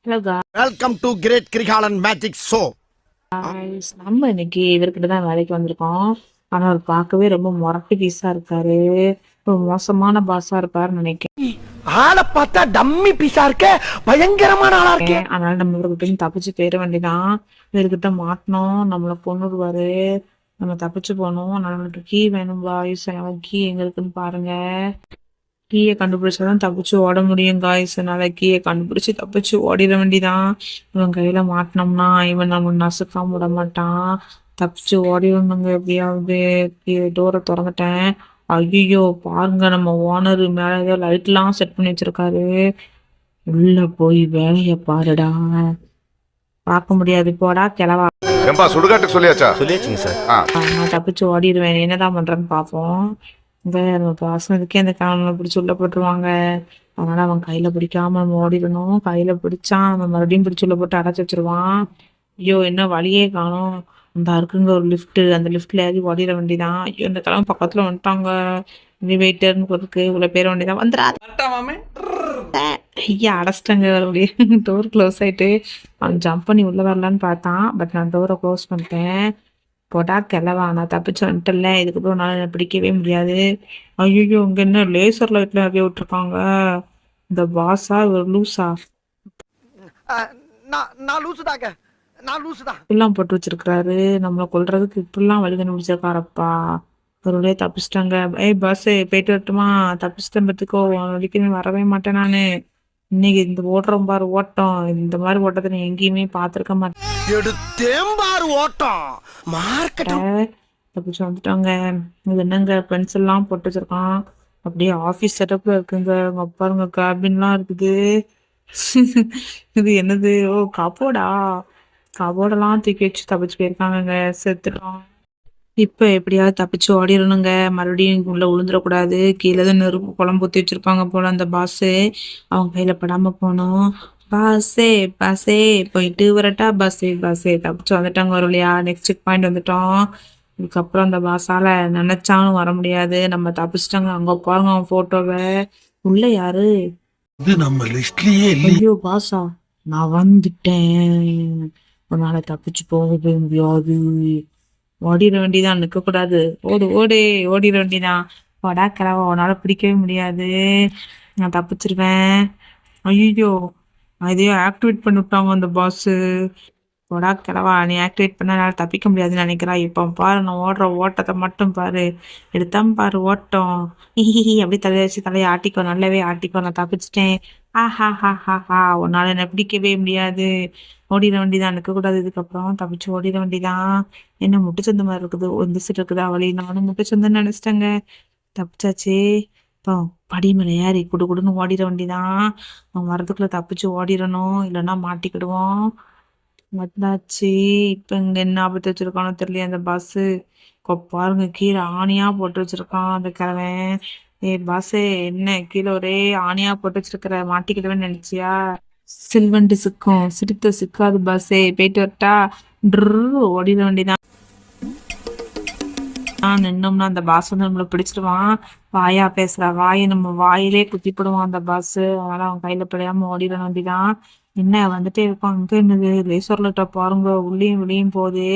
Hello welcome to great Kirikalan magic show. Guys, நம்ம இன்னைக்கு இவர்கிட்ட தான் வேலைக்கு வந்திருக்கோம். ஆனா அவர் பார்க்கவே ரொம்ப முரட்டு பீஸா இருக்காரு. ரொம்ப மோசமான பாஸா இருப்பாருன்னு நினைக்கிறேன். ஆளை பார்த்தா டம்மி பீஸா இருக்க, பயங்கரமான ஆளா இருக்கே. அதனால நம்ம இவர்கிட்ட தப்பிச்சு போயிட வேண்டியதான். இவர்கிட்ட மாட்டணும், நம்மளை கொன்னுடுவாரு. நம்ம தப்பிச்சு போகணும். நம்மளுக்கு கீ வேணும் பாய்ஸ். கீ எங்க இருக்குன்னு பாருங்க. கீயை கண்டுபிடிச்சாதான் தப்பிச்சு ஓட முடியும் காய்ஸ். அதனால கீயை கண்டுபிடிச்சு தப்பிச்சு ஓடிட வேண்டிதான். இவன் கையில மாட்டினோம்னா இவன் நம்ம நசுக்காம விட மாட்டான். தப்பிச்சு ஓடிடணுங்க எப்படியாவது. டோரை திறந்துட்டேன். ஐயோ பாருங்க, நம்ம ஓனர் மேல ஏதோ லைட்லாம் செட் பண்ணி வச்சிருக்காரு. உள்ள போய் வேலைய பாருடா. பார்க்க முடியாது, போடா கிளவா. ஏம்பா சுடுகாட்டுக்கு சொல்லியாச்சா? சொல்லியாச்சுங்க சார். நான் தப்பிச்சு ஓடிடுவேன். என்னதான் பண்றேன்னு பார்ப்போம். இந்த பாசனத்துக்கே அந்த காணொலியை பிடிச்சி உள்ள போட்டுருவாங்க. அதனால அவன் கையில பிடிக்காம நம்ம ஓடிடணும். கையில பிடிச்சான் நம்ம மறுபடியும் பிடிச்சி உள்ள போட்டு அடைச்சி வச்சிருவான். ஐயோ என்ன வழியே காணும். அந்த இருக்குங்க ஒரு லிஃப்ட், அந்த லிஃப்ட்ல ஏறி ஓடிட வேண்டியதான். ஐயோ இந்த கிழமை பக்கத்துல வந்துட்டாங்க. வெயிட்டர்னு போறதுக்கு இவ்வளவு பேர் வேண்டியதான். வந்துடாது ஐயா, அடைச்சிட்டாங்க. அப்படியே டோர் க்ளோஸ் ஆயிட்டு அவன் ஜம்ப் பண்ணி உள்ள வரலான்னு பார்த்தான். பட் நான் டோரை க்ளோஸ் பண்ணிட்டேன். போடா கிளவா, நான் தப்பிச்சு வந்துட்டல. இதுக்கப்புறம் என்னால் என்னை பிடிக்கவே முடியாது. ஐயோ இங்க என்ன லேசர் லைட்ல நிறைய விட்டுருக்காங்க. இந்த பாஸா ஒரு லூஸா நான் லூசுதாங்க, நான் லூசுதான். இப்படிலாம் போட்டு வச்சிருக்கிறாரு. நம்மளை கொல்றதுக்கு இப்படிலாம் வழி கண்டுபிடிச்சிருக்காரப்பா. ஒரு வழியா தப்பிச்சிட்டாங்க. ஏய் பாஸ், போயிட்டு வரட்டுமா? தப்பிச்சிட்டேன் பத்துக்கோ. வரைக்கும் வரவே மாட்டேன் நானு. இன்னைக்கு இந்த ஓட்டுறோம் பாரு ஓட்டம். இந்த மாதிரி ஓட்டத்தை நான் எங்கேயுமே பார்த்துருக்க மாட்டேன். எடுத்தேம்பாரு ஓட்டம் மார்க்கெட். தப்பிச்சு வந்துட்டாங்க. இது என்னங்க பென்சில்லாம் போட்டு வச்சிருக்கான். அப்படியே ஆஃபீஸ் செட்டப்ல இருக்குங்க. அங்க பாருங்க கேபின்லாம் இருக்குது. இது என்னது? ஓ கபோர்டா. கபோர்டெல்லாம் தூக்கி வச்சு தப்பிச்சு போயிருக்காங்கங்க. செத்துட்டோம். இப்ப எப்படியாவது தப்பிச்சு ஓடிடணுங்க. மறுபடியும் உள்ள விழுந்துடக்கூடாது. கீழே தான் நெருப்பு குழம்பு ஊற்றி வச்சிருப்பாங்க போல அந்த பாஸு. அவங்க கையில படாம போகணும். பாஸே பாஸே போயிட்டு வரட்டா? பாஸே பாஸே தப்பிச்சு வந்துட்டாங்க ஒரு வழியா. நெக்ஸ்ட் செக் பாயிண்ட் வந்துட்டோம். இதுக்கப்புறம் அந்த பாஸால நினைச்சாலும் வர முடியாது. நம்ம தப்பிச்சிட்டாங்க. அங்க பாருங்க அவன் போட்டோவை. உள்ள யாரு? இது நம்ம லிஸ்ட்லயே இல்ல. ஐயோ பாஸா, நான் வந்துட்டேன். உன்னால தப்பிச்சு போகவே முடியாது. ஓடிட வேண்டியதான், நிற்க கூடாது. ஓடு ஓடு, ஓடிட வேண்டியதான். போடா கிளவா, உன்னால பிடிக்கவே முடியாது. நான் தப்பிச்சிருவேன். ஐயோ அதையோ ஆக்டிவேட் பண்ணி விட்டாங்க அந்த பாஸு. போடா கிளவா, நீ ஆக்டிவேட் பண்ண என்னால் தப்பிக்க முடியாதுன்னு நினைக்கிறா. இப்போ பாரு நான் ஓடுற ஓட்டத்தை மட்டும் பாரு. எடுத்தாம் பாரு ஓட்டம். அப்படியே தலையை வச்சு தலையை ஆட்டிக்கோ, நல்லாவே ஆட்டிக்கோ. நான் தப்பிச்சிட்டேன். ஹா ஹா ஹா ஹா. உன்னால என்னை பிடிக்கவே முடியாது. ஓடிட வேண்டியதான், நிற்கக்கூடாது. இதுக்கப்புறம் தப்பிச்சு ஓடிட வேண்டியதான். என்ன முட்டுச்சந்து மாதிரி இருக்குது, ஒந்திச்சிட்டு இருக்குதா வழி. நானும் முட்டுச்சந்துன்னு நினைச்சிட்டேங்க. தப்பிச்சாச்சு. இப்போ படிமலை ஏறி குடு குடுன்னு ஓடிட வேண்டியதான். அவன் வரதுக்குள்ள தப்பிச்சு ஓடிடணும், இல்லைன்னா மாட்டிக்கிடுவோம். வந்தாச்சு. இப்ப இங்க என்ன ஆபத்து வச்சிருக்கானோ தெரியல அந்த பஸ்ஸு. பாருங்க கீழே ஆணியா போட்டு வச்சிருக்கான் அந்த கிழவன். ஏ பாஸே, என்ன கீழே ஒரே ஆணியா போட்டு வச்சிருக்கிற, மாட்டிக்கிடுவேன்னு நினைச்சியா? சில்வண்டு சிக்கும், சிரித்த சிக்காது பாஸே. போயிட்டு வரட்டா? ஓடிட வேண்டியதான். நின்னோம்னா அந்த பாஸ் வந்து நம்மளை பிடிச்சிருவான். வாயா பேசுறா, வாயை நம்ம வாயிலே குத்திப்படுவான் அந்த பாஸ். அதனால அவன் கையில பிழையாம ஓடிட வேண்டிதான். என்ன வந்துட்டே இருப்பான். அங்க என்னது லேசர் லைட்டா பாருங்க, உள்ளேயும் வெளியும் போகுது.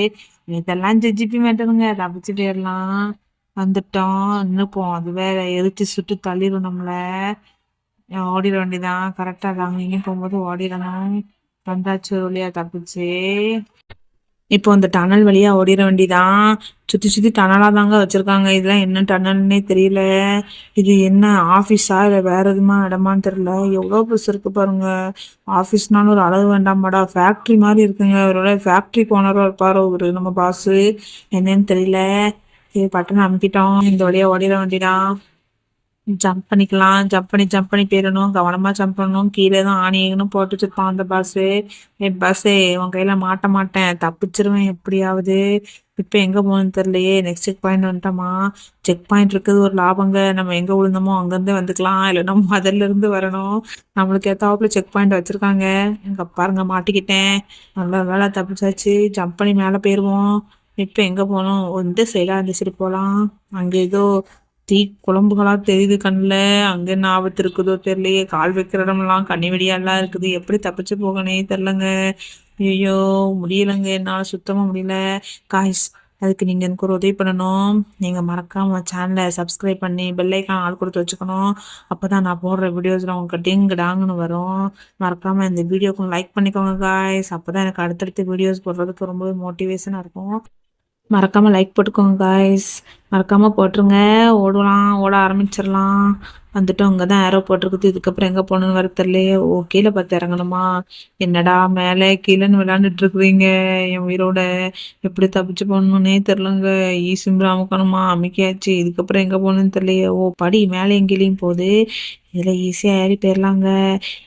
இதெல்லாம் ஜிஜிபி மேட்டருங்க. தப்பிச்சு போயிடலாம். வந்துட்டோம், நின்னுப்போம். அது வேற எரிச்சு சுட்டு தள்ளிடும் நம்மள. ஓடிட வேண்டியதான். கரெக்டா அங்க இங்கேயும் போகும்போது ஓடிடணும். வந்தாச்சு ஒரு வழியா தப்பிச்சு. இப்போ இந்த டனல் வழியா ஓடிட வேண்டிதான். சுத்தி சுத்தி டனலா தாங்க வச்சிருக்காங்க. இதெல்லாம் என்ன டனல்னே தெரியல. இது என்ன ஆபீஸா இல்ல வேற எதுமா இடமான்னு தெரியல. எவ்வளவு பெருசு இருக்கு பாருங்க. ஆபீஸ்னாலும் ஒரு அளவு வேண்டாமாடா, ஃபேக்டரி மாதிரி இருக்குங்க. அவரோட ஃபேக்டரி ஓனரா இருப்பாரு அவரு நம்ம பாஸு. என்னன்னு தெரியல. சரி பட்டன் அமுக்கிட்டோம். இந்த வழியா ஓடிட வேண்டிதான். ஜம்ப் பண்ணிக்கலாம். ஜம்ப் பண்ணி போயிடணும். கவனமா ஜம்ப் பண்ணணும். கீழே தான் ஆணியன்னு போட்டு வச்சிருப்பான் அந்த பாஸு. பஸ்ஸே உன் கையில மாட்ட மாட்டேன், தப்பிச்சிருவேன் எப்படியாவது. இப்ப எங்க போகணும்னு தெரியலையே. நெக்ஸ்ட் செக் பாயிண்ட் வந்துட்டோமா? செக் பாயிண்ட் இருக்குது ஒரு லாபங்க. நம்ம எங்க விழுந்தோமோ அங்கிருந்து வந்துக்கலாம், இல்லைன்னா முதல்ல இருந்து வரணும். நம்மளுக்கு ஏத்தாப்புல செக் பாயிண்ட் வச்சிருக்காங்க. எங்க பாருங்க மாட்டிக்கிட்டேன். நல்ல வேலை தப்பிச்சாச்சு. ஜம்ப் பண்ணி மேல போயிருவோம். இப்ப எங்க போகணும்? இந்த சைடா, இந்த சைடு போலாம். அங்க ஏதோ தீ குழம்புகளா தெரியுது கண்ணுல. அங்க என்ன ஆபத்து இருக்குதோ தெரியலையே. கால் வைக்கிற இடமெல்லாம் கண்ணி வெடியாலாம் இருக்குது. எப்படி தப்பிச்சு போகனே தெரிலங்க. ஐயோ, முடியலங்க, என்னால சுத்தமா முடியல. காய்ஸ், அதுக்கு நீங்க எனக்கு ஒரு உதவி பண்ணணும். நீங்க மறக்காம சேனலை சப்ஸ்கிரைப் பண்ணி பெல் ஐக்கான் ஆள் கொடுத்து வச்சுக்கணும். அப்பதான் நான் போடுற வீடியோஸ்ல உங்களுக்கு டிங்கு டாங்குன்னு வரும். மறக்காம இந்த வீடியோக்கு லைக் பண்ணிக்கோங்க காய்ஸ். அப்பதான் எனக்கு அடுத்தடுத்து வீடியோஸ் போடுறதுக்கு ரொம்பவே மோட்டிவேஷனா இருக்கும். மறக்காம லைக் போட்டுக்கோங்க காய்ஸ். மறக்காம போட்டுருங்க. ஓட ஆரம்பிச்சிடலாம். வந்துட்டோம். அங்கதான் ஏரோ போட்டிருக்குது. இதுக்கப்புறம் எங்க போகணும்னு வர தெரியலையே. ஓ, கீழே பார்த்து இறங்கணுமா? என்னடா மேலே கீழேன்னு விளையாண்டுட்டு இருக்கிறீங்க என் உயிரோட. எப்படி தப்பிச்சு போகணும்னே தெரிலங்க. சிம்பிள் அமுக்கணுமா? அமுக்கியாச்சு. இதுக்கப்புறம் எங்க போகணும்னு தெரியலையே. ஓ, படி மேலே எங்கேயும் போகுது. இதுல ஈஸியா ஏறி போயிடலாங்க.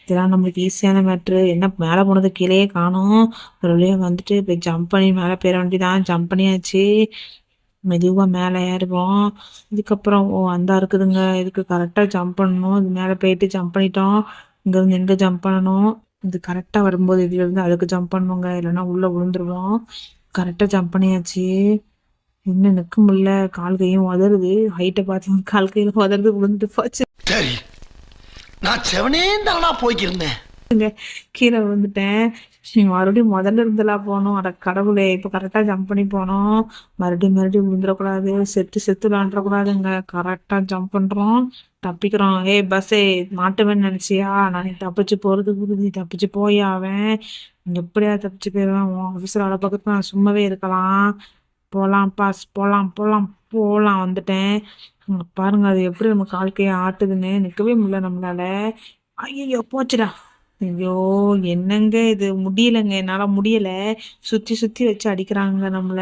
இதெல்லாம் நம்மளுக்கு ஈஸியான மேட்ரு. என்ன மேலே போனது கீழேயே காணும். ஒரு வழியா வந்துட்டு போய் ஜம்ப் பண்ணி மேலே போயிட வேண்டியதான். ஜம்ப் பண்ணியாச்சு. மெதுவா மேலே ஏறுவோம். இதுக்கப்புறம் ஓ, அந்தா இருக்குதுங்க. இதுக்கு கரெக்டா ஜம்ப் பண்ணணும். இது மேலே போயிட்டு ஜம்ப் பண்ணிட்டோம். இங்க இருந்து எங்க ஜம்ப் பண்ணணும்? இது கரெக்டா வரும்போது இதுல இருந்து அதுக்கு ஜம்ப் பண்ணுங்க, இல்லைன்னா உள்ள விழுந்துருவோம். கரெக்டா ஜம்ப் பண்ணியாச்சு. இன்னும் நிக்க முடியல. கால் கையும் உதறுது. ஹைட்டை பார்த்து கால் கையில உதறது விழுந்துட்டு போச்சு. சரி, நான் செவனே தானா போய்க்கிருந்தேன். கீழே விழுந்துட்டேன். மறுபடியும் முதல்ல இருந்தெல்லாம் போனோம். அட கடவுளே, இப்ப கரெக்டா ஜம்ப் பண்ணி போனோம். மறுபடியும் விழுந்துடக்கூடாது. செத்து விளாண்டுறக்கூடாதுங்க. கரெக்டா ஜம்ப் பண்றோம், தப்பிக்கிறோம். ஏய் பஸ்ஸே, மாட்டுவேன்னு நினைச்சியா? நான் தப்பிச்சு போறது உறுதி. தப்பிச்சு போய் அவன் எப்படியா தப்பிச்சு போயிடுவேன். உன் ஆஃபீஸர் வேலை பக்கத்துல நான் சும்மாவே இருக்கலாம். போலாம் பாஸ், போலாம் போலாம் போலாம். வந்துட்டேன். பாருங்க அது எப்படி நம்ம கால்கையை ஆட்டுதுன்னு. நிக்கவே முடியல நம்மளால. ஐயோ, போச்சுடா. ஐயோ, என்னங்க இது? முடியலங்க, என்னால முடியல. சுத்தி சுத்தி வச்சு அடிக்கிறாங்க நம்மள.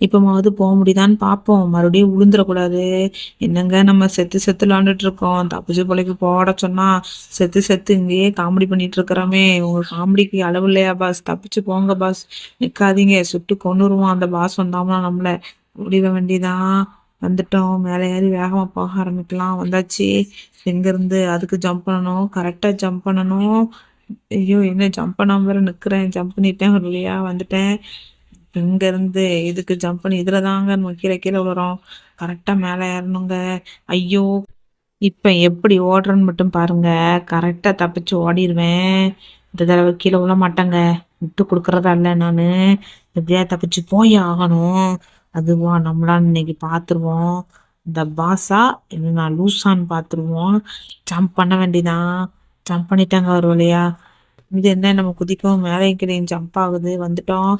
இப்பமாவது போக முடியுதான்னு பார்ப்போம். மறுபடியும் விழுந்துடக்கூடாது. என்னங்க நம்ம செத்து விளாண்டுட்டு இருக்கோம். தப்பிச்சு பிள்ளைக்கு போட சொன்னா செத்து இங்கேயே காமெடி பண்ணிட்டு இருக்கிறோமே. உங்க காமெடிக்கு அளவு இல்லையா பாஸ்? தப்பிச்சு போங்க பாஸ். நிக்காதீங்க, சுட்டு கொன்னுருவோம் அந்த பாஸ் வந்தாமனா நம்மள. முடிய வேண்டியதான். வந்துட்டோம். மேலே ஏறி வேகமா போக ஆரம்பிக்கலாம். வந்தாச்சு. எங்க இருந்து அதுக்கு ஜம்ப் பண்ணணும். கரெக்டா ஜம்ப் பண்ணணும். ஐயோ, என்ன ஜம்ப் பண்ணாம வேற நிக்கிறேன். ஜம்ப் பண்ணிட்டேன். ஒரு வழியா வந்துட்டேன். இங்க இருந்து இதுக்கு ஜம்ப் பண்ணி இதுல தாங்க நம்ம கீழே கீழே விழுறோம். கரெக்டா மேலே ஏறணுங்க. ஐயோ, இப்ப எப்படி ஓடுறேன்னு மட்டும் பாருங்க. கரெக்டா தப்பிச்சு ஓடிடுவேன். இந்த தடவை கீழே விழ மாட்டேங்க. விட்டு கொடுக்கறதா இல்லை நானு. எப்படியா தப்பிச்சு போய் ஆகணும். அதுவா நம்மளான்னு இன்னைக்கு பாத்துருவோம். இந்த பாஸா இல்லை நான் லூஸான்னு பாத்துருவோம். ஜம்ப் பண்ண வேண்டியதான். ஜம்ப் பண்ணிட்டாங்க ஒரு வழியா. இது என்ன, நம்ம குதிக்கவும் மேலே கீழே ஜம்ப் ஆகுது. வந்துட்டோம்.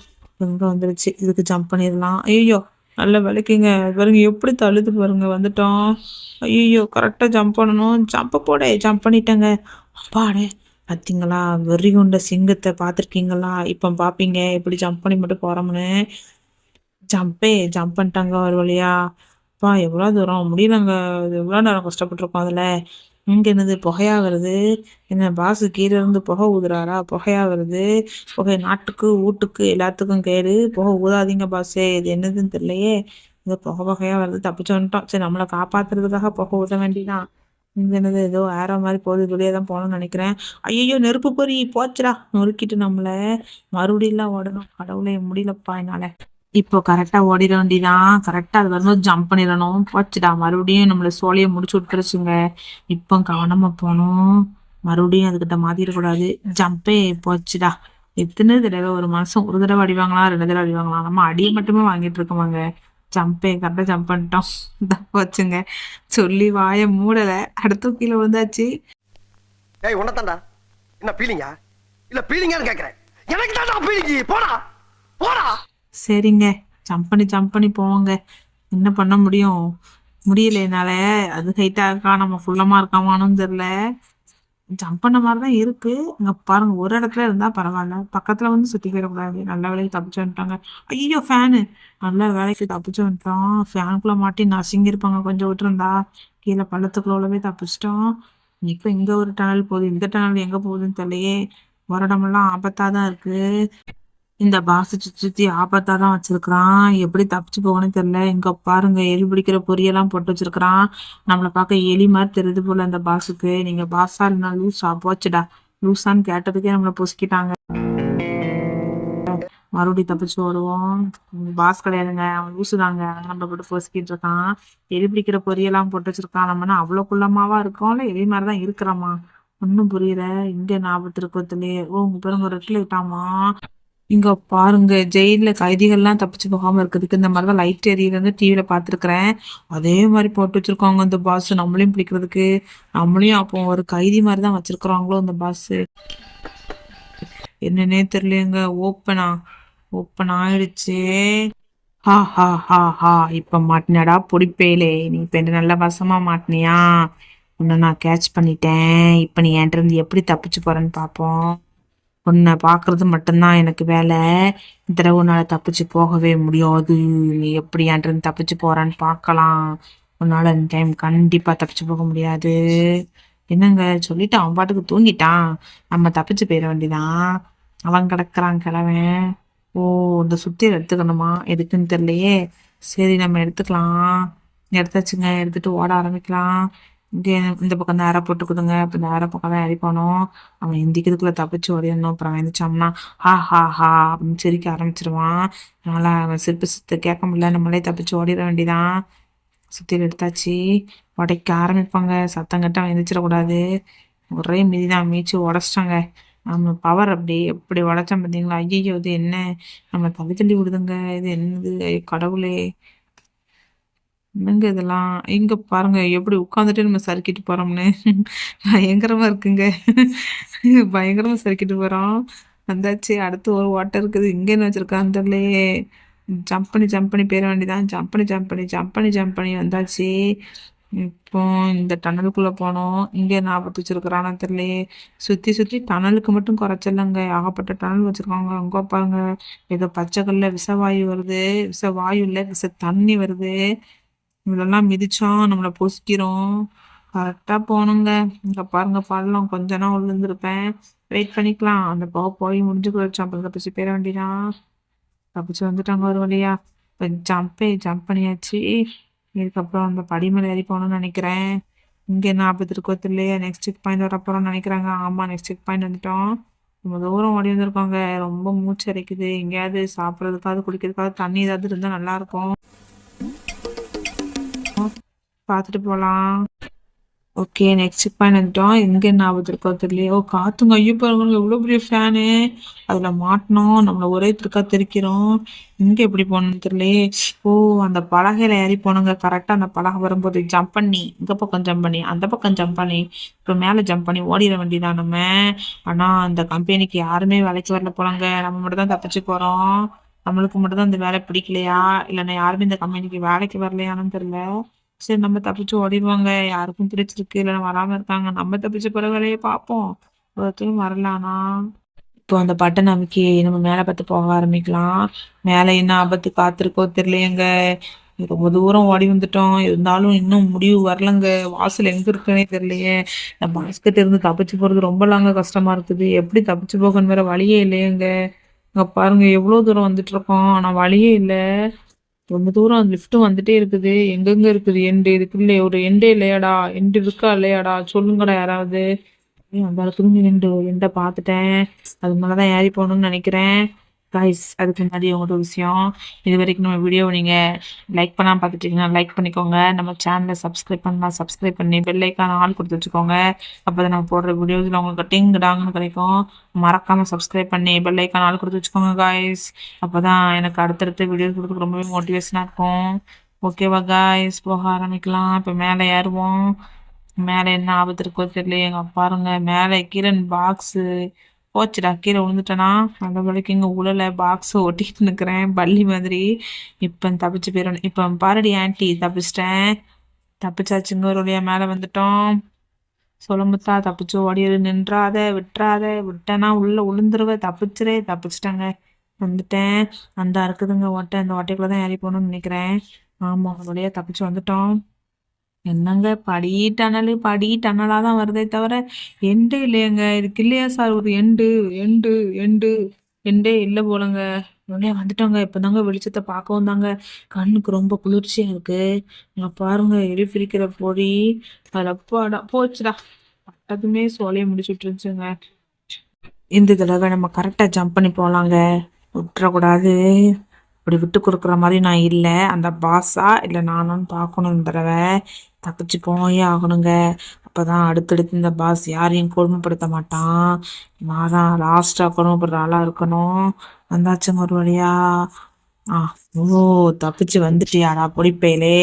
எங்க வந்துருச்சு. இதுக்கு ஜம்ப் பண்ணிடலாம். ஐயோ, நல்ல விளக்குங்க பாருங்க எப்படி தள்ளுது பாருங்க. வந்துட்டோம். ஐயோ, கரெக்டா ஜம்ப் பண்ணணும். ஜம்ப் போட ஜம்ப் பண்ணிட்டேங்க. அப்பாடே, பார்த்தீங்களா? வெறி கொண்ட சிங்கத்தை பார்த்துருக்கீங்களா? இப்போ பார்ப்பீங்க எப்படி ஜம்ப் பண்ணி மட்டும் போறோம்னு. ஜம்ப் பண்ணிட்டாங்க ஒரு வழியா. அப்பா, எவ்வளோ தூரம் முடியலங்க. எவ்வளோ நேரம் கஷ்டப்பட்டிருக்கோம் அதில். இங்க என்னது புகையா வருது? என்ன பாசு கீழே இருந்து புகை ஊதுறாரா? புகையா வருது. புகை நாட்டுக்கு வீட்டுக்கு எல்லாத்துக்கும் கேடு. புகை ஊதாதீங்க பாசே. இது என்னதுன்னு தெரியலையே. இந்த புகையா வருது. தப்பிச்சு வந்துட்டோம். சரி, நம்மளை காப்பாத்துறதுக்காக புகை ஊத வேண்டிதான். இங்க என்னது ஏதோ ஏற மாதிரி போகுது. வெளியே தான் போகணும்னு நினைக்கிறேன். ஐயோ, நெருப்பு பொறி போச்சுடா. நொறுக்கிட்டு நம்மள. மறுபடியும் ஓடணும். கடவுளே, முடியலப்பா என்னால. இப்போ கரெக்டா ஓடிட வேண்டியதான். கரெக்டா அது வரும்போது ஜம்ப் பண்ணிடணும். போச்சுடா. மறுபடியும் நம்மள சோழியை முடிச்சு விட்டுருச்சுங்க. இப்போ கவனமா போகணும். மறுபடியும் அதுக்கிட்ட மாத்திடக்கூடாது. ஜம்பே போச்சுடா. எத்தனை தடவை ஒரு மனுஷன் ஒரு தடவை அடிவாங்களா, 2 தடவை அடிவாங்களா? நம்ம அடியை மட்டுமே வாங்கிட்டு இருக்கோமாங்க. கரெக்டா ஜம்ப் பண்ணிட்டோம். போச்சுங்க. சொல்லி வாய மூடல. அடுத்து கீழே விழுந்தாச்சு. ஏய், உன்னதான்டா. என்ன பீலிங்கா? இல்ல பீலிங்கான்னு கேக்குறேன். எனக்கு தான்டா பீலிங்கி. போடா போடா. சரிங்க, ஜம்ப் பண்ணி போவோங்க. என்ன பண்ண முடியும்? முடியல என்னால. அது ஹைட்டா இருக்கா, நம்ம ஃபுல்லமா இருக்காமான்னு தெரியல. ஜம்ப் பண்ண மாதிரிதான் இருக்கு. இங்க பாருங்க, ஒரு இடத்துல இருந்தா பரவாயில்ல. பக்கத்துல வந்து சுத்தி போயிடக்கூடாது. நல்ல வேலைக்கு தப்பிச்சு வந்துட்டாங்க. ஐயோ, ஃபேனு. நல்ல வேலைக்கு தப்பிச்சு வந்துட்டோம். ஃபேனுக்குள்ள மாட்டி நசுங்கிருப்பாங்க. கொஞ்சம் விட்டுருந்தா கீழே பள்ளத்துக்குள்ள உள்ளவே தப்பிச்சிட்டோம். இப்ப இங்க ஒரு டனல் போகுது. இந்த டனல் எங்க போகுதுன்னு தெரியலையே. ஒரு இடமெல்லாம் ஆபத்தாதான் இருக்கு. இந்த பாஸ் சுத்தி ஆபத்தா தான் வச்சிருக்கிறான். எப்படி தப்பிச்சு போகணும்னு தெரியல. இங்க பாருங்க, எலி பிடிக்கிற பொரியெல்லாம் போட்டு வச்சிருக்கிறான். நம்மள பார்க்க எலி மாதிரி தெரியுது போல இந்த பாஸுக்கு. நீங்க பாஸா இல்லைன்னா லூஸா? போச்சுடா. லூஸான்னு கேட்டதுக்கே நம்மள பொசுக்கிட்டாங்க. மறுபடியும் தப்பிச்சு ஓடுவோம். பாஸ் கிடையாதுங்க, அவன் லூசுதாங்க. நம்ம போட்டு பொசுக்கிட்டு இருக்கான். எலி பிடிக்கிற பொரியெல்லாம் போட்டு வச்சிருக்கான். நம்மனா அவ்வளவு குள்ளமாவா இருக்கோம்ல, எலி மாதிரிதான் இருக்கிறோமா? ஒன்னும் புரியல. இங்க ஞாபகத்து இருக்கத்துலயே உங்க பேருங்க ரெட்டில் விட்டாமா. இங்க பாருங்க, ஜெயில கைதிகள்லாம் தப்பிச்சு போகாம இருக்கிறதுக்கு இந்த மாதிரிதான் லைட் எரியில இருந்து டிவில பாத்துருக்கிறேன். அதே மாதிரி போட்டு வச்சிருக்காங்க இந்த பாஸ், நம்மளையும் பிடிக்கிறதுக்கு. நம்மளையும் அப்போ ஒரு கைதி மாதிரிதான் வச்சிருக்கிறாங்களோ இந்த பாஸ். என்னன்னே தெரியலங்க. ஓப்பன் ஆயிடுச்சு. ஹா ஹா ஹா ஹா, இப்ப மாட்டினடா பொடிப்பேலே. நீ இப்ப என்ன நல்ல வசமா மாட்டினியா? உன்னை நான் கேட்ச் பண்ணிட்டேன். இப்ப நீ என்கிட்ட இருந்து எப்படி தப்பிச்சு போறேன்னு பாப்போம். உன்னை பாக்குறது மட்டும்தான் எனக்கு வேலை. இந்த தடவை உன்னால தப்பிச்சு போகவே முடியாது. நீ எப்படி என்கிட்ட இருந்து தப்பிச்சு போறான்னு பார்க்கலாம். உன்னால இந்த டைம் கண்டிப்பா தப்பிச்சு போக முடியாது. என்னங்க சொல்லிட்டு அவன் பாட்டுக்கு தூங்கிட்டான். நம்ம தப்பிச்சு போயிட வேண்டியதான். அவன் கிடக்குறான் கிழவன். ஓ, இந்த சுத்தியல் எடுத்துக்கணுமா? எதுக்குன்னு தெரியலையே. சரி, நம்ம எடுத்துக்கலாம். எடுத்தாச்சுங்க. எடுத்துட்டு ஓட ஆரம்பிக்கலாம். இங்க இந்த பக்கம் இந்த அரை போட்டுக்குதுங்க. இப்ப இந்த அரை பக்கம் தான் போனோம். அவன் எந்திக்கிறதுக்குள்ள தப்பிச்சு ஓடிடணும். அப்புறம் எந்திரிச்சோம்னா ஹா ஹா ஹா அப்படின்னு சிரிக்க ஆரம்பிச்சிருவான். அதனால அவன் சிரிப்பு கேட்க முடியல. நம்மளே தப்பிச்சு ஓடிட வேண்டியதான். சுத்தியல் எடுத்தாச்சு. உடைக்க ஆரம்பிப்பாங்க. சத்தம் கட்ட அவன் எந்திரிச்சிடக்கூடாது. ஒரே மிதிதான், மீச்சு உடச்சிட்டாங்க. நம்ம பவர் அப்படி எப்படி உடைச்சோம் பார்த்தீங்களா? ஐயோ, இது என்ன? நம்ம தள்ளி தள்ளி விடுதுங்க. இது என்னது? ஐயோ, கடவுளே, என்னங்க இதெல்லாம்? இங்க பாருங்க எப்படி உட்காந்துட்டு நம்ம சறுக்கிட்டு போறோம்னு. பயங்கரமா இருக்குங்க. பயங்கரமா சறுக்கிட்டு போறோம். வந்தாச்சு. அடுத்து ஒரு ஓட்டம் இருக்குது. இங்க என்ன வச்சிருக்கான்னு தெரியலையே. ஜம்ப் பண்ணி போயிட வேண்டியதான். ஜம்ப் பண்ணி வந்தாச்சு. இப்போ இந்த டனலுக்குள்ள போனோம். இங்க ஞாபகத்து வச்சிருக்கிறானா தெரியலையே. சுத்தி டனலுக்கு மட்டும் குறைச்சலங்க. ஏகப்பட்ட டனல் வச்சிருக்காங்க. அங்க பாருங்க, ஏதோ பச்சை கல்ல விஷவாயு வருது. விஷவாயு இல்ல, விஷ தண்ணி வருது. இதெல்லாம் மிதிச்சா நம்மள பொசுக்கிறோம். கரெக்டா போகணுங்க. இங்க பாருங்க, பள்ளம் கொஞ்ச நாள் விழுந்திருப்பேன். வெயிட் பண்ணிக்கலாம். அந்த போய் முடிஞ்சு போயிடுச்சு. அப்புறம் தப்பிச்சு போயிட வேண்டியதான். தப்பிச்சு வந்துட்டாங்க ஒரு வழியா. இப்போ ஜம்ப் பண்ணியாச்சு. இதுக்கப்புறம் அந்த படி மேலே ஏறி போகணும்னு நினைக்கிறேன். இங்கே என்ன ஆபத்து இருக்கோ தெரியலையே. நெக்ஸ்ட் செக் பாயிண்ட் வரப்போறோம்னு நினைக்கிறாங்க. ஆமா, நெக்ஸ்ட் செக் பாயிண்ட் வந்துட்டோம். ரொம்ப தூரம் ஓடி வந்திருக்கோங்க. ரொம்ப மூச்சு அரைக்குது. எங்கேயாவது சாப்பிட்றதுக்காவது குடிக்கிறதுக்காவது தண்ணி ஏதாவது இருந்தால் நல்லா இருக்கும். பார்த்துட்டு போகலாம். ஓகே, நெக்ஸ்ட் செக் பாயிண்ட் வந்துட்டோம். எங்க என்ன ஆபத்து இருக்கோ தெரியலையே. ஓ, காத்துங்க. ஐயோ பாருங்க, எவ்வளோ பெரிய ஃபேனு. அதுல மாட்டினோம். நம்மள ஒரே திருக்கா தெரிக்கிறோம். இங்க எப்படி போகணும்னு தெரியலையே. ஓ, அந்த பலகையில ஏறி போனோங்க. கரெக்டா அந்த பலகை வரும்போது ஜம்ப் பண்ணி இந்த பக்கம் ஜம்ப் பண்ணி அந்த பக்கம் ஜம்ப் பண்ணி இப்போ மேல ஜம்ப் பண்ணி ஓடிட வேண்டியதான் நம்ம. ஆனா அந்த கம்பெனிக்கு யாருமே வேலைக்கு வரல போலாங்க. நம்ம மட்டும் தான் தப்பிச்சு போறோம். நம்மளுக்கு மட்டும் தான் இந்த வேலை பிடிக்கலையா, இல்லைன்னா யாருமே இந்த கம்பெனிக்கு வேலைக்கு வரலையான்னு தெரியல. சரி, நம்ம தப்பிச்சு ஓடிடுவாங்க. யாருக்கும் பிடிச்சிருக்கு, இல்லைன்னா வராம இருக்காங்க. நம்ம தப்பிச்சு போற வேலையை பார்ப்போம். ஒருத்தரும் வரலானா. இப்போ அந்த பட்டன் அமுக்கி நம்ம மேல பார்த்து போக ஆரம்பிக்கலாம். மேல என்ன ஆபத்து காத்திருக்கோ தெரியலையேங்க. ரொம்ப தூரம் ஓடி வந்துட்டோம். இருந்தாலும் இன்னும் முடிவு வரலங்க. வாசல் எங்க இருக்குன்னே தெரியலையே. இந்த பாஸ்கெட் இருந்து தப்பிச்சு போறது ரொம்ப லாங்க கஷ்டமா இருக்குது. எப்படி தப்பிச்சு போகணும் வேற வழியே இல்லையேங்க. இங்க பாருங்க, எவ்வளவு தூரம் வந்துட்டு இருக்கோம். ஆனா வழியே இல்லை. ரொம்ப தூரம் லிஃப்ட் வந்துட்டே இருக்குது. எங்கெங்க இருக்குது எண்டு? இதுக்குள்ள ஒரு எண்டே இல்லையாடா? எண்டு இருக்கா இல்லையாடா? சொல்லுங்கடா யாராவது. அந்த இடத்துல எண்டு எண்டை பார்த்துட்டேன். அது மேலதான் ஏறி போகணும்னு நினைக்கிறேன். கைஸ், அதுக்கு முன்னாடி உங்களோட விஷயம். இது வரைக்கும் நம்ம வீடியோவை நீங்க லைக் பண்ணாம பார்த்துட்டீங்கன்னா லைக் பண்ணிக்கோங்க. நம்ம சேனலை சப்ஸ்கிரைப் பண்ணலாம். சப்ஸ்கிரைப் பண்ணி பெல் ஐக்கான ஆல் கொடுத்து வச்சுக்கோங்க. அப்பதான் நம்ம போடுற வீடியோஸ்ல உங்களுக்கு டிங் டாங்னு கிடைக்கும். மறக்காம சப்ஸ்கிரைப் பண்ணி பெல் ஐக்கான ஆல் கொடுத்து வச்சுக்கோங்க காய்ஸ். அப்பதான் எனக்கு அடுத்தடுத்த வீடியோஸ் கொடுத்து ரொம்பவே மோட்டிவேஷனா இருக்கும். ஓகேவா காய்ஸ்? போக ஆரம்பிக்கலாம். இப்போ மேலே ஏறுவோம். மேலே என்ன ஆபத்து இருக்கோ தெரியல. எங்க பாருங்க, மேலே கீழே பாக்ஸ் போச்சுடா. கீழே விழுந்துட்டேனா? அந்த வழிக்கு இங்க உழல பாக்ஸ் ஒட்டிட்டு நிக்கிறேன் பள்ளி மாதிரி. இப்ப தப்பிச்சு போயிடணும். இப்ப பாரடி ஆன்டி, தப்பிச்சிட்டேன். தப்பிச்சாச்சுங்க. ஒரு வழியா மேல வந்துட்டோம். சொல்லுமுத்தா, தப்பிச்சு ஓடிடு. நின்றாத, விட்டுறாத. விட்டனா உள்ள உளுந்துருவ. தப்பிச்சிட்டேங்க. வந்துட்டேன். அந்த இருக்குதுங்க ஓட்டை. அந்த ஓட்டைக்குள்ளதான் ஏறி போகணும்னு நினைக்கிறேன். ஆமா, ஒரு வழியா தப்பிச்சு வந்துட்டோம். என்னங்க, படி டனலா தான் வருதே தவிர எண்டே இல்லையங்க. இதுக்கு இல்லையா சார் ஒரு எண்டு? எண்டு எண்டு எண்டே இல்லை போலங்க. உள்ளே வந்துட்டோங்க. இப்பதாங்க வெளிச்சத்தை பார்க்கவும் தாங்க கண்ணுக்கு ரொம்ப குளிர்ச்சியா இருக்கு. இங்க பாருங்க, எலி பிரிக்கிற பொறி. அதுல அப்பாடா போச்சுடா. பட்டதுமே சோலையை முடிச்சுட்டு இருந்துச்சுங்க. இந்த தடவை நம்ம கரெக்டா ஜம்ப் பண்ணி போலாங்க. விட்டுறக்கூடாது. இப்படி விட்டு கொடுக்குற மாதிரி நான் இல்லை. அந்த பாஸா இல்லை நானும் பார்க்கணும். இந்த தடவை தப்பிச்சு போயே ஆகணுங்க. அப்பதான் அடுத்தடுத்து இந்த பாஸ் யாரையும் கொடுமைப்படுத்த மாட்டான். நான் தான் லாஸ்டா கொடுமைப்படுற ஆளா இருக்கணும். வந்தாச்சுங்க ஒரு வழியா. ஆ, ஓ, தப்பிச்சு வந்துட்டியாடா பொடிப்பையிலே.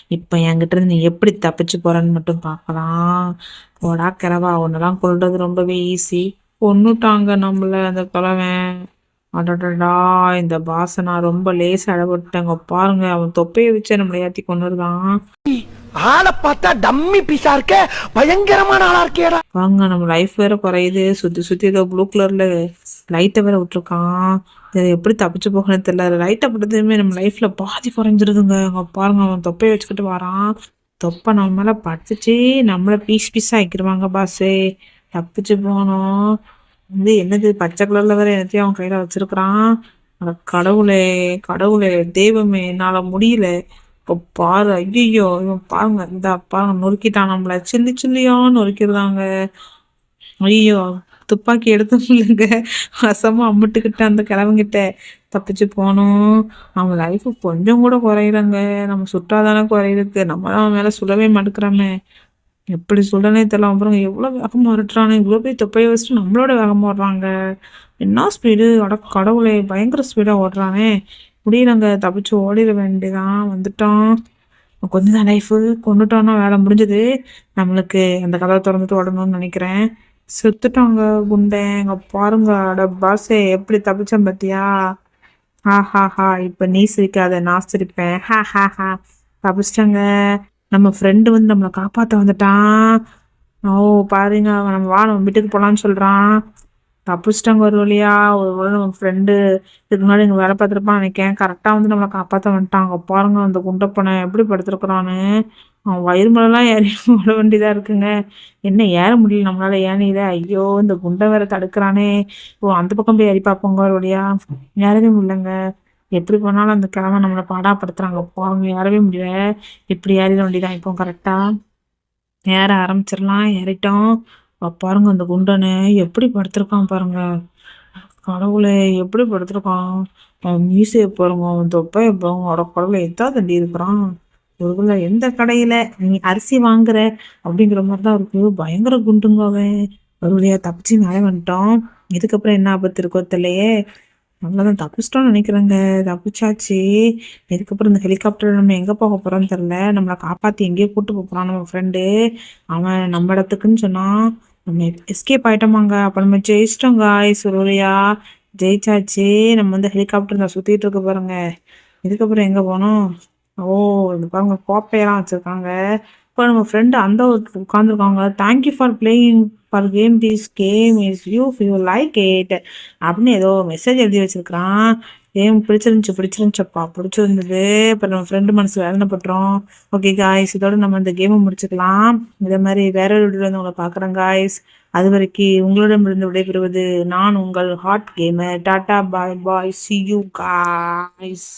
இப்ப என்கிட்ட இருந்து நீ எப்படி தப்பிச்சு போறன்னு மட்டும் பார்க்கலாம். போடா கிளவா, உன்னெல்லாம் கொல்றது ரொம்பவே ஈஸி. கொன்னுட்டாங்க நம்மள அந்த கிழவன். அடடடா, இந்த பாச நான் ரொம்ப லேசா அடப்பட்டேங்க. பாருங்க, அவன் தொப்பையை வச்சு நம்மளை ஏத்தி கொண்டுருதான். ஆளை பார்த்தா டம்மி பீஸா இருக்க, பயங்கரமான ஆளா இருக்கேடா. வாங்க, நம்ம லைஃப் வேற குறையுது. சுத்தி சுத்தி ஏதோ ப்ளூ கலர்ல லைட்டை வேற விட்டுருக்கான். இதை எப்படி தப்பிச்சு போகணும்னு தெரியல. லைட்டை போட்டதுமே நம்ம லைஃப்ல பாதி குறைஞ்சிருதுங்க. அங்க பாருங்க, அவன் தொப்பையை வச்சுக்கிட்டு வரான். தொப்பை நம்ம மேல பட்டுச்சு, நம்மள பீஸ் பீஸா ஆக்கிடுவாங்க பாஸே. தப்பிச்சு போனோம். என்னது பச்சை கலர்ல வேற என்னத்தையும் அவன் கையில வச்சிருக்கிறான். அட கடவுளே, கடவுளே, தெய்வமே, என்னால முடியல. இப்போ பாரு, ஐயோ, இவன் பாருங்க, இந்த பாருங்க நொறுக்கிட்டான் நம்மள. சில்லி சில்லியா நொறுக்கிடுதாங்க. ஐயோ, துப்பாக்கி எடுத்து இல்லைங்க, வசமா அம்மிட்டுக்கிட்ட அந்த கிழவங்கிட்ட தப்பிச்சு போனோம். நம்ம லைஃப் கொஞ்சம் கூட குறையிலங்க. நம்ம சுட்டாதானே குறையிருக்கு. நம்ம தான் அவன் மேல சுடவே மாட்டேங்கிறோமே. எப்படி சொல்றனே தெரியல. அப்புறம் எவ்வளவு வேகமா ஓட்டுறானு. இவ்வளவு போய் தொப்பையை வச்சுட்டு நம்மளோட வேகமா ஓடுறாங்க. என்ன ஸ்பீடு! அட கடவுளே, பயங்கர ஸ்பீடா ஓடுறானே. முடியலங்க, தப்பிச்சு ஓடிட வேண்டியதான். வந்துட்டோம். கொஞ்சம் தான் லைஃபு. கொண்டுட்டோம்னா வேலை முடிஞ்சது. நம்மளுக்கு அந்த கதவை திறந்துட்டு ஓடணும்னு நினைக்கிறேன். செத்துட்டாங்க குண்டேன். இங்க பாருங்க, அட பாஸே, எப்படி தப்பிச்சேன் பாத்தியா? ஹா ஹா ஹா, இப்ப நீ சிரிக்காத, நான் சிரிப்பேன். ஹா ஹா ஹா, தப்பிச்சிட்டாங்க. நம்ம ஃப்ரெண்டு வந்து நம்மளை காப்பாத்த வந்துட்டான். ஓ, பாருங்க, அவன் நம்ம வீட்டுக்கு போலான்னு சொல்றான். தப்பிச்சிட்டாங்க ஒரு வழியா. ஒரு வேளை நம்ம ஃப்ரெண்டு இதுக்கு முன்னாடி இங்க வேலை பார்த்துருப்பான்னு நினைக்கிறேன். கரெக்டா வந்து நம்மளை காப்பாத்த வந்துட்டாங்க. பாருங்க, அந்த குண்டப்பனை எப்படி படுத்திருக்கிறான்னு. அவன் வயிறு மேலாம் ஏறி விட வேண்டியதா இருக்குங்க. என்ன ஏற முடியல நம்மளால, ஏனில. ஐயோ, இந்த குண்டை வேற தடுக்கிறானே. ஓ, அந்த பக்கம் போய் ஏறி பார்ப்போங்க ஒரு வழியா. ஏறவே முடியலங்க. எப்படி பண்ணாலும் அந்த கிழமை நம்மளை பாடாப்படுத்துறாங்க. பாருங்க, ஏறவே முடியல. இப்படி ஏறிட வேண்டியதான் இப்போ. கரெக்டா ஏற ஆரம்பிச்சிடலாம். ஏறிட்டோம். பாருங்க, அந்த குண்டனு எப்படி படுத்திருக்கான் பாருங்க. கடவுளே, எப்படி படுத்திருக்கான். அவன் மீசையை பாருங்க, அவன் தொப்பையை பாருங்க. அவட கடவுளை எத்தா தண்டி இருக்கிறான். ஒருவேளை எந்த கடையில நீ அரிசி வாங்குற அப்படிங்கிற மாதிரிதான் இருக்கு. பயங்கர குண்டுங்க அவன். ஒரு வழியா தப்பிச்சு மேலே வந்துட்டோம். இதுக்கப்புறம் என்ன ஆபத்து இருக்கோ தெரியலையே. அவ்வளோதான், தப்பிச்சிட்டோம்னு நினைக்கிறேங்க. தப்பிச்சாச்சு. இதுக்கப்புறம் இந்த ஹெலிகாப்டர் நம்ம எங்கே போக போகிறோம்னு தெரில. நம்மளை காப்பாற்றி எங்கேயோ கூட்டு போகிறான் நம்ம ஃப்ரெண்டு. அவன் நம்ம இடத்துக்குன்னு சொன்னான். நம்ம எஸ்கேப் ஆகிட்டோமாங்க. அப்போ நம்ம ஜெயிச்சிட்டோங்க. சுருளியா ஜெயிச்சாச்சு. நம்ம வந்து ஹெலிகாப்டர் தான் சுற்றிட்டு இருக்க பாருங்க. இதுக்கப்புறம் எங்கே போனோம்? ஓ, இது பாருங்க, கோப்பையெல்லாம் வச்சுருக்காங்க. இப்போ நம்ம ஃப்ரெண்டு அந்த உட்காந்துருக்காங்க. Thank you for playing for game this game is you like it அப்படின்னு ஏதோ மெசேஜ் எழுதி வச்சிருக்கிறான். கேம் பிடிச்சிருந்துச்சப்பா, பிடிச்சிருந்தது. இப்போ நம்ம ஃப்ரெண்டு மனசு வேதனைப்பட்டுறோம். ஓகே காய்ஸ், இதோட நம்ம இந்த கேமை முடிச்சுக்கலாம். இதே மாதிரி வேற ஒரு வீடியோ வந்து உங்களை பார்க்குறேன் காய்ஸ். அது வரைக்கும் உங்களிடமிருந்து விடைபெறுவது நான் உங்கள் ஹாட் கேமர். டாட்டா, bye bye, see you guys.